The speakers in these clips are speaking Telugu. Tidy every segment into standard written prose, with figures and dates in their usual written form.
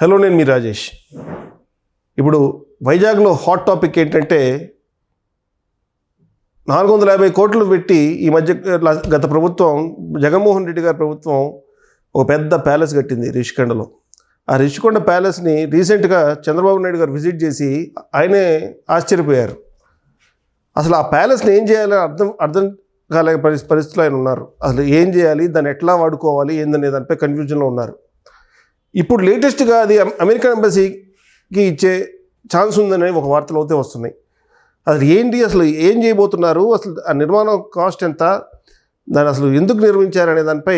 హలో, నేను మీ రాజేష్. ఇప్పుడు వైజాగ్లో హాట్ టాపిక్ ఏంటంటే 450 కోట్లు పెట్టి ఈ మధ్య గత ప్రభుత్వం, జగన్మోహన్ రెడ్డి గారి ప్రభుత్వం ఒక పెద్ద ప్యాలెస్ కట్టింది రిషికొండలో. ఆ రిషికొండ ప్యాలెస్ని రీసెంట్గా చంద్రబాబు నాయుడు గారు విజిట్ చేసి ఆయనే ఆశ్చర్యపోయారు. అసలు ఆ ప్యాలెస్ని ఏం చేయాలో అర్థం కాలే పరిస్థితుల్లో ఆయన ఉన్నారు. అసలు ఏం చేయాలి, దాన్ని ఎట్లా వాడుకోవాలి ఏందనే దానిపై కన్ఫ్యూజన్లో ఉన్నారు. ఇప్పుడు లేటెస్ట్గా అది అమెరికన్ ఎంబసీకి ఇచ్చే ఛాన్స్ ఉందనే ఒక వార్తలు అయితే వస్తున్నాయి. అసలు ఏంటి, అసలు ఏం చేయబోతున్నారు, అసలు ఆ నిర్మాణం కాస్ట్ ఎంత, దాన్ని అసలు ఎందుకు నిర్మించారనే దానిపై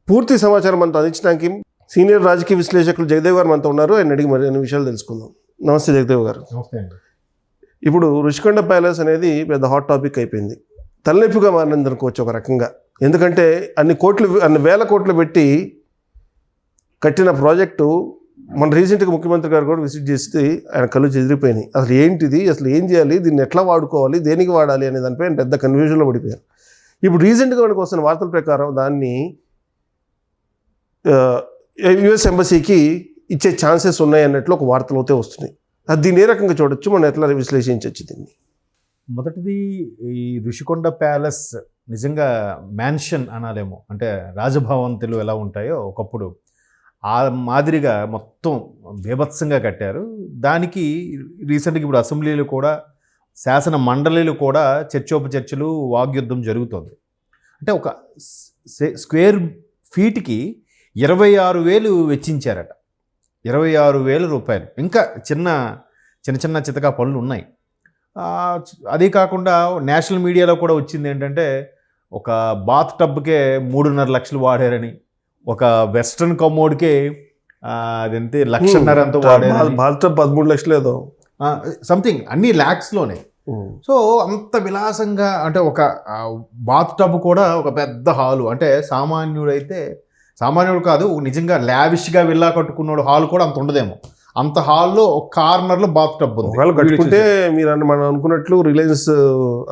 పూర్తి సమాచారం మనతో అందించడానికి సీనియర్ రాజకీయ విశ్లేషకులు జగదేవ్ గారు మనతో ఉన్నారు. ఆయన అడిగి మరి అన్ని విషయాలు తెలుసుకుందాం. నమస్తే జగదేవ్ గారు. నమస్తే అండి. ఇప్పుడు రిషికొండ ప్యాలెస్ అనేది పెద్ద హాట్ టాపిక్ అయిపోయింది. తలనొప్పిగా మారింది అనుకోవచ్చు ఒక రకంగా. ఎందుకంటే అన్ని వేల కోట్లు పెట్టి కట్టిన ప్రాజెక్టు మన రీసెంట్గా ముఖ్యమంత్రి గారు కూడా విజిట్ చేస్తే ఆయన కళ్ళు చెదిరిపోయినాయి. అసలు ఏంటిది, అసలు ఏం చేయాలి, దీన్ని ఎట్లా వాడుకోవాలి, దేనికి వాడాలి అనే దానిపై ఆయన పెద్ద కన్ఫ్యూజన్లో పడిపోయారు. ఇప్పుడు రీసెంట్గా మనకు వస్తున్న వార్తల ప్రకారం దాన్ని యుఎస్ ఎంబసీకి ఇచ్చే ఛాన్సెస్ ఉన్నాయి అన్నట్లు ఒక వార్తలు అయితే వస్తున్నాయి. అది దీన్ని ఏ రకంగా చూడొచ్చు, మనం ఎట్లా విశ్లేషించవచ్చు దీన్ని? మొదటిది, ఈ ఋషికొండ ప్యాలెస్ నిజంగా మ్యాన్షన్ అనాలేమో, అంటే రాజభవంతులు ఎలా ఉంటాయో ఒకప్పుడు ఆ మాదిరిగా మొత్తం బీభత్సంగా కట్టారు. దానికి రీసెంట్గా ఇప్పుడు అసెంబ్లీలు కూడా, శాసన మండలిలు కూడా చర్చోపచర్చలు, వాగ్యుద్ధం జరుగుతుంది. అంటే ఒక స్క్వేర్ ఫీట్కి 26,000 వెచ్చించారట. 26,000 రూపాయలు. ఇంకా చిన్న చితకా పనులు ఉన్నాయి. అదే కాకుండా నేషనల్ మీడియాలో కూడా వచ్చింది ఏంటంటే, ఒక బాత్ టబ్కే 3.5 లక్షలు వాడారని, ఒక వెస్ట్రన్ కమోడ్కే అదంతే 1,50,000 అంతా వాడారు. బాత్ టబ్ 13 లక్షలు ఏదో సంథింగ్, అన్ని ల్యాక్స్లోనే. సో అంత విలాసంగా, అంటే ఒక బాత్ టబ్ కూడా ఒక పెద్ద హాలు, అంటే సామాన్యుడు కాదు, నిజంగా లావిష్గా విల్లా కట్టుకున్నాడు హాల్ కూడా అంత ఉండదేమో. అంత హాల్లో ఒక కార్నర్లో బాత్ టబ్ ఉంది. ఒకవేళ కట్టుకుంటే మీరు మనం అనుకున్నట్లు రిలయన్స్,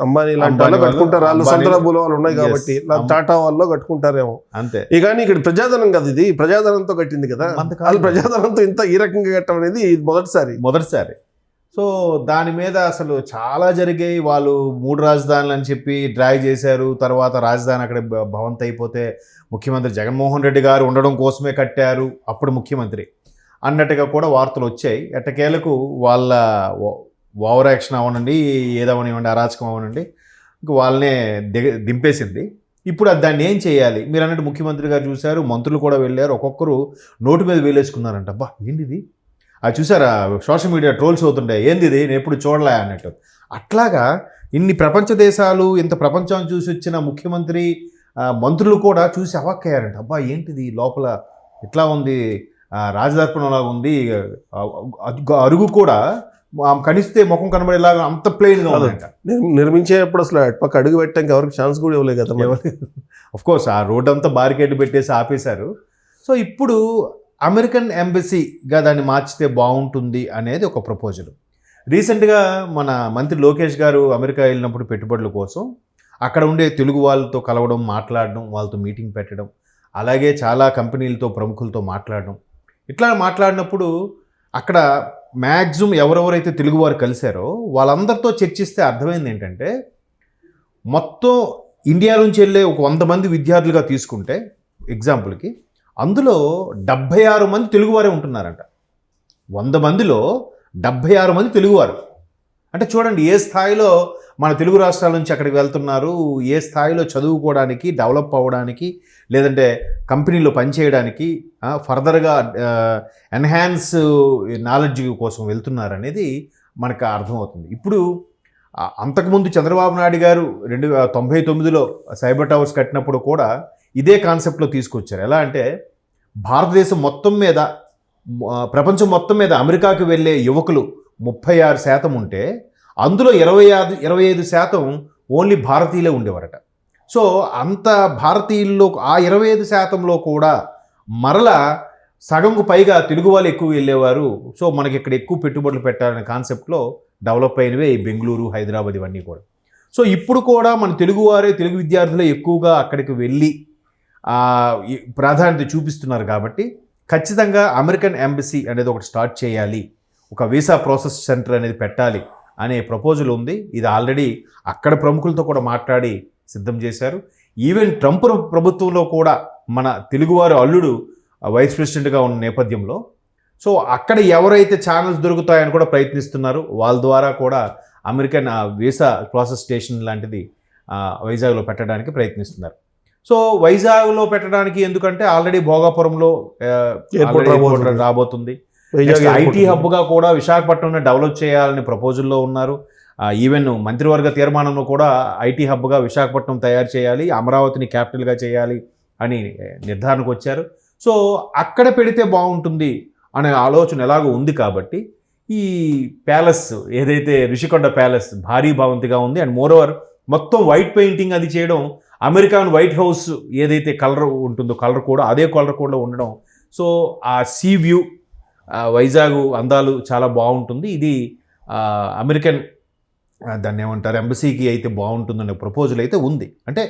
అంబానీ లాంటి వాళ్ళు కట్టుకుంటారు. వాళ్ళు సొంత డబ్బులు వాళ్ళు ఉన్నాయి కాబట్టి, టాటా వాళ్ళు కట్టుకుంటారేమో అంతే. కానీ ఇక్కడ ప్రజాధనం కదా, ఇది ప్రజాధనంతో కట్టింది కదా. వాళ్ళు ప్రజాధనంతో ఈ రకంగా కట్టడం అనేది మొదటిసారి. సో దాని మీద అసలు చాలా జరిగాయి. వాళ్ళు 3 రాజధానులు అని చెప్పి డ్రాగ్ చేశారు. తర్వాత రాజధాని అక్కడ భవంత్ అయిపోతే ముఖ్యమంత్రి జగన్మోహన్ రెడ్డి గారు ఉండడం కోసమే కట్టారు అప్పుడు ముఖ్యమంత్రి అన్నట్టుగా కూడా వార్తలు వచ్చాయి. ఎట్టకేలకు వాళ్ళ ఓవర్ యాక్షన్ అవనండి, ఏదవనివ్వండి, అరాచకం అవనండి, ఇంక వాళ్ళనే దింపేసింది. ఇప్పుడు దాన్ని ఏం చేయాలి? మీరు అన్నట్టు ముఖ్యమంత్రి గారు చూశారు, మంత్రులు కూడా వెళ్ళారు, ఒక్కొక్కరు నోటు మీద వేలేసుకున్నారంట. అబ్బా ఏంటిది, అది చూసారా, సోషల్ మీడియా ట్రోల్స్ అవుతుండే, ఏంది ఇది, నేను ఎప్పుడు చూడలే అన్నట్టు. అట్లాగా ఇన్ని ప్రపంచ దేశాలు, ఇంత ప్రపంచాన్ని చూసి వచ్చిన ముఖ్యమంత్రి, మంత్రులు కూడా చూసి అవాక్కయ్యారంట. అబ్బా ఏంటిది, లోపల ఇట్లా ఉంది, రాజదర్పణంలా ఉంది, అరుగు కూడా కనిస్తే ముఖం కనబడేలాగా అంత ప్లెయిన్గా ఉందంట. నిర్మించేటప్పుడు అసలు పక్క అడుగు పెట్టడానికి ఎవరికి ఛాన్స్ కూడా ఇవ్వలేదు కదా. అఫ్కోర్స్ ఆ రోడ్ అంతా బారికేడ్లు పెట్టేసి ఆపేశారు. సో ఇప్పుడు అమెరికన్ ఎంబసీగా దాన్ని మార్చితే బాగుంటుంది అనేది ఒక ప్రపోజల్. రీసెంట్గా మన మంత్రి లోకేష్ గారు అమెరికా వెళ్ళినప్పుడు పెట్టుబడుల కోసం అక్కడ ఉండే తెలుగు వాళ్ళతో కలవడం, మాట్లాడడం, వాళ్ళతో మీటింగ్ పెట్టడం, అలాగే చాలా కంపెనీలతో, ప్రముఖులతో మాట్లాడడం. ఇట్లా మాట్లాడినప్పుడు అక్కడ మ్యాక్సిమం ఎవరెవరైతే తెలుగువారు కలిశారో వాళ్ళందరితో చర్చిస్తే అర్థమైంది ఏంటంటే, మొత్తం ఇండియా నుంచి వెళ్ళే ఒక 100 మంది విద్యార్థులుగా తీసుకుంటే ఎగ్జాంపుల్కి, అందులో 76 మంది తెలుగువారే ఉంటున్నారంట. 100 మందిలో 76 మంది తెలుగువారు. అంటే చూడండి ఏ స్థాయిలో మన తెలుగు రాష్ట్రాల నుంచి అక్కడికి వెళ్తున్నారు, ఏ స్థాయిలో చదువుకోవడానికి, డెవలప్ అవ్వడానికి, లేదంటే కంపెనీలో పనిచేయడానికి, ఫర్దర్గా ఎన్హాన్స్ నాలెడ్జ్ కోసం వెళ్తున్నారు అనేది మనకు అర్థమవుతుంది. ఇప్పుడు అంతకుముందు చంద్రబాబు నాయుడు గారు 1999లో సైబర్ టవర్స్ కట్టినప్పుడు కూడా ఇదే కాన్సెప్ట్లో తీసుకొచ్చారు. ఎలా అంటే, భారతదేశం మొత్తం మీద, ప్రపంచం మొత్తం మీద అమెరికాకి వెళ్ళే యువకులు 36% ఉంటే అందులో 25% ఓన్లీ భారతీయులే ఉండేవారట. సో అంత భారతీయుల్లో ఆ 25%లో కూడా మరలా సగంకు పైగా తెలుగు వాళ్ళు ఎక్కువ వెళ్ళేవారు. సో మనకి ఇక్కడ ఎక్కువ పెట్టుబడులు పెట్టాలనే కాన్సెప్ట్లో డెవలప్ అయినవే ఈ బెంగళూరు, హైదరాబాద్ ఇవన్నీ కూడా. సో ఇప్పుడు కూడా మన తెలుగువారే, తెలుగు విద్యార్థులే ఎక్కువగా అక్కడికి వెళ్ళి ప్రాధాన్యత చూపిస్తున్నారు. కాబట్టి ఖచ్చితంగా అమెరికన్ ఎంబసీ అనేది ఒకటి స్టార్ట్ చేయాలి, ఒక వీసా ప్రాసెస్ సెంటర్ అనేది పెట్టాలి అనే ప్రపోజల్ ఉంది. ఇది ఆల్రెడీ అక్కడ ప్రముఖులతో కూడా మాట్లాడి సిద్ధం చేశారు. ఈవెన్ ట్రంప్ ప్రభుత్వంలో కూడా మన తెలుగువారు అల్లుడు వైస్ ప్రెసిడెంట్గా ఉన్న నేపథ్యంలో సో అక్కడ ఎవరైతే ఛానల్స్ దొరుకుతాయని కూడా ప్రయత్నిస్తున్నారు, వాళ్ళ ద్వారా కూడా అమెరికన్ వీసా ప్రాసెస్ స్టేషన్ లాంటిది వైజాగ్లో పెట్టడానికి ప్రయత్నిస్తున్నారు. సో వైజాగ్లో పెట్టడానికి ఎందుకంటే ఆల్రెడీ భోగాపురంలో ఎయిర్పోర్ట్ రాబోతుంది. ఐటీ హబ్గా కూడా విశాఖపట్నంలో డెవలప్ చేయాలని ప్రపోజల్లో ఉన్నారు. ఈవెన్ మంత్రివర్గ తీర్మానంలో కూడా ఐటీ హబ్గా విశాఖపట్నం తయారు చేయాలి, అమరావతిని క్యాపిటల్గా చేయాలి అని నిర్ధారణకు వచ్చారు. సో అక్కడ పెడితే బాగుంటుంది అనే ఆలోచన ఎలాగో ఉంది కాబట్టి ఈ ప్యాలెస్ ఏదైతే రిషికొండ ప్యాలెస్ భారీ భవంతిగా ఉంది. అండ్ మోరోవర్ మొత్తం వైట్ పెయింటింగ్ అది చేయడం, అమెరికన్ వైట్ హౌస్ ఏదైతే కలర్ ఉంటుందో కలర్ కూడా అదే కలర్ కూడా ఉండడం. సో ఆ సీ వ్యూ వైజాగ్ అందాలు చాలా బాగుంటుంది. ఇది అమెరికన్ దాన్ని ఏమంటారు ఎంబసీకి అయితే బాగుంటుందనే ప్రపోజల్ అయితే ఉంది. అంటే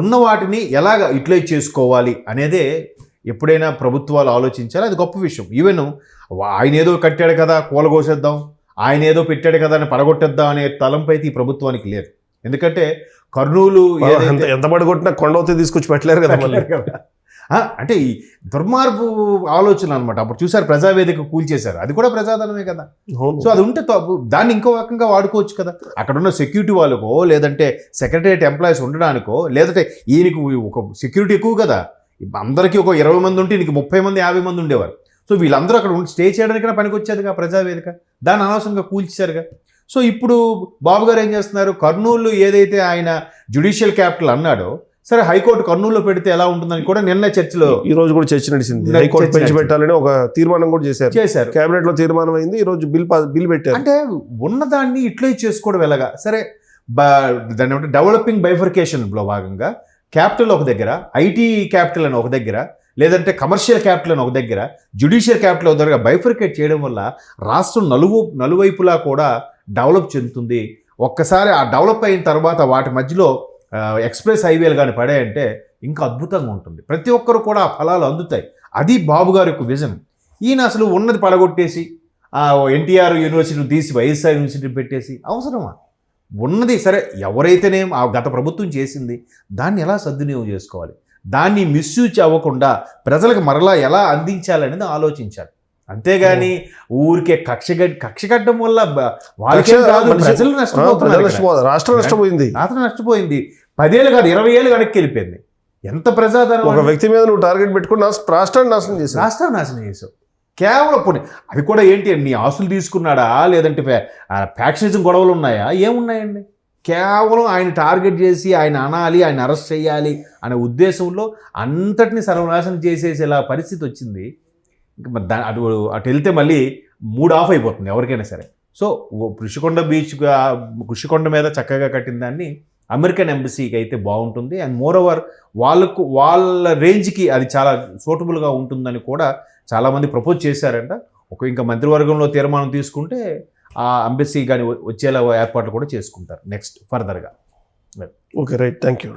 ఉన్న వాటిని ఎలాగ యూటిలైజ్ చేసుకోవాలి అనేదే ఎప్పుడైనా ప్రభుత్వాలు ఆలోచించాలి. అది గొప్ప విషయం. ఈవెన్ ఆయన ఏదో కట్టాడు కదా కూలగోసేద్దాం, ఆయన ఏదో పెట్టాడు కదా అని పడగొట్టేద్దాం అనే తలంపు అయితే ఈ ప్రభుత్వానికి లేదు. ఎందుకంటే కర్నూలు ఎంత పడగొట్టినా కొండవతి తీసుకొచ్చి పెట్టలేరు కదా. అంటే ఈ దుర్మార్పు ఆలోచన అనమాట. అప్పుడు చూసారు ప్రజావేదిక కూల్చేశారు, అది కూడా ప్రజాధనమే కదా. సో అది ఉంటే దాన్ని ఇంకో రకంగా వాడుకోవచ్చు కదా. అక్కడ ఉన్న సెక్యూరిటీ వాళ్ళకో లేదంటే సెక్రటరియట్ ఎంప్లాయీస్ ఉండడానికో లేదంటే ఈయనకి ఒక సెక్యూరిటీ ఎక్కువ కదా, అందరికీ ఒక 20 మంది ఉంటే నీకు 30 మంది 50 మంది ఉండేవారు. సో వీళ్ళందరూ అక్కడ స్టే చేయడానికైనా పనికి వచ్చేదిగా ప్రజావేదిక, దాన్ని అనవసరంగా కూల్చేశారుగా. సో ఇప్పుడు బాబు గారు ఏం చేస్తున్నారు, కర్నూలు ఏదైతే ఆయన జ్యుడిషియల్ క్యాపిటల్ అన్నాడో సరే హైకోర్టు కర్నూలులో పెడితే ఎలా ఉంటుందని కూడా నిన్న చర్చలో ఈ రోజు కూడా చర్చ నడిచింది. హైకోర్టు పెంచి పెట్టాలని ఒక తీర్మానం కూడా చేశారు. కేబినెట్ లో తీర్మానం అయింది. ఈ రోజు బిల్ పెట్టారు. అంటే ఉన్నదాన్ని యూటిలైజ్ చేసుకోవడం ఎలాగా. సరే దాన్ని ఏమంటే డెవలపింగ్ బైఫర్కేషన్లో భాగంగా క్యాపిటల్ ఒక దగ్గర, ఐటీ క్యాపిటల్ అని ఒక దగ్గర, లేదంటే కమర్షియల్ క్యాపిటల్ అని ఒక దగ్గర, జ్యుడిషియల్ క్యాపిటల్ ఒక దగ్గర బైఫర్కేట్ చేయడం వల్ల రాష్ట్రం నలువైపులా కూడా డెవలప్ చెందుతుంది. ఒక్కసారి ఆ డెవలప్ అయిన తర్వాత వాటి మధ్యలో ఎక్స్ప్రెస్ హైవేలు కానీ పడాయంటే ఇంకా అద్భుతంగా ఉంటుంది. ప్రతి ఒక్కరు కూడా ఆ ఫలాలు అందుతాయి. అది బాబు గారి యొక్క విజన్. ఈయన అసలు ఉన్నది పడగొట్టేసి ఎన్టీఆర్ యూనివర్సిటీని తీసి వైఎస్ఆర్ యూనివర్సిటీని పెట్టేసి అవసరమా? ఉన్నది సరే ఎవరైతేనే ఆ గత ప్రభుత్వం చేసింది దాన్ని ఎలా సద్వినియోగం చేసుకోవాలి, దాన్ని మిస్యూజ్ అవ్వకుండా ప్రజలకు మరలా ఎలా అందించాలనేది ఆలోచించాలి. అంతేగాని ఊరికే కక్షగడ్డం వల్ల వాళ్ళకే కాదు ప్రజలు నష్టపోతున్నారు, రాష్ట్రం నష్టపోయింది. 10 ఏళ్ళు కాదు 20 ఏళ్ళు వెనక్కి వెళ్ళిపోయింది. ఎంత ప్రజాధనం. ఒక వ్యక్తి మీద నువ్వు టార్గెట్ పెట్టుకుని రాష్ట్రాన్ని నాశనం చేసావు. కేవలం పోనీ అది కూడా ఏంటి, నీ ఆస్తులు తీసుకున్నాడా లేదంటే ఫ్యాక్షనిజం గొడవలు ఉన్నాయా, ఏమున్నాయండి? కేవలం ఆయన టార్గెట్ చేసి ఆయన అనాలి, ఆయన అరెస్ట్ చేయాలి అనే ఉద్దేశంలో అంతటిని సర్వనాశనం చేసేసేలా పరిస్థితి వచ్చింది. ఇంకా అటు వెళ్తే మళ్ళీ మూడ్ ఆఫ్ అయిపోతుంది ఎవరికైనా సరే. సో ఋషికొండ మీద చక్కగా కట్టిన దాన్ని అమెరికన్ ఎంబసీకి అయితే బాగుంటుంది. అండ్ మోర్ ఓవర్ వాళ్ళ రేంజ్కి అది చాలా సూటబుల్గా ఉంటుందని కూడా చాలామంది ప్రపోజ్ చేశారంట. ఇంకా మంత్రివర్గంలో తీర్మానం తీసుకుంటే ఆ ఎంబసీ కానీ వచ్చేలా ఏర్పాట్లు కూడా చేసుకుంటారు నెక్స్ట్ ఫర్దర్గా. Okay right, thank you.